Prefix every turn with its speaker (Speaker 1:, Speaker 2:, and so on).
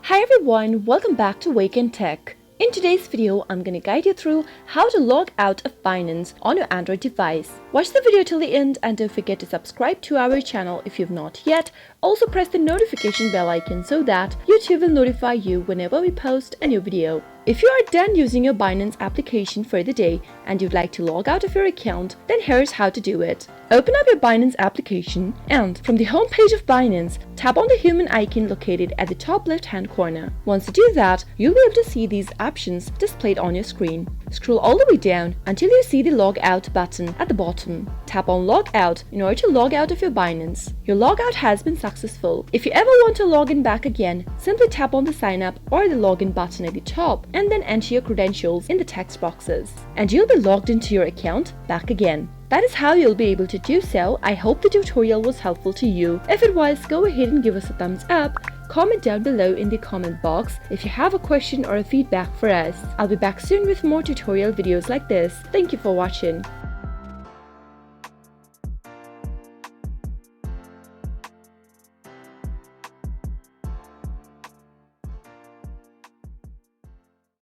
Speaker 1: Hi everyone, welcome back to Wake&Tech. In today's video, I'm gonna guide you through how to log out of Binance on your Android device. Watch the video till the end and don't forget to subscribe to our channel if you've not yet. Also press the notification bell icon so that YouTube will notify you whenever we post a new video. If you are done using your Binance application for the day and you'd like to log out of your account, then here's how to do it. Open up your Binance application and from the home page of Binance, tap on the human icon located at the top left-hand corner. Once you do that, you'll be able to see these options displayed on your screen. Scroll all the way down until you see the Log Out button at the bottom. Tap on Log Out in order to log out of your Binance. Your logout has been successful. If you ever want to log in back again, simply tap on the Sign Up or the Login button at the top and then enter your credentials in the text boxes. And you'll be logged into your account back again. That is how you'll be able to do so. I hope the tutorial was helpful to you. If it was, go ahead and give us a thumbs up. Comment down below in the comment box if you have a question or a feedback for us. I'll be back soon with more tutorial videos like this. Thank you for watching.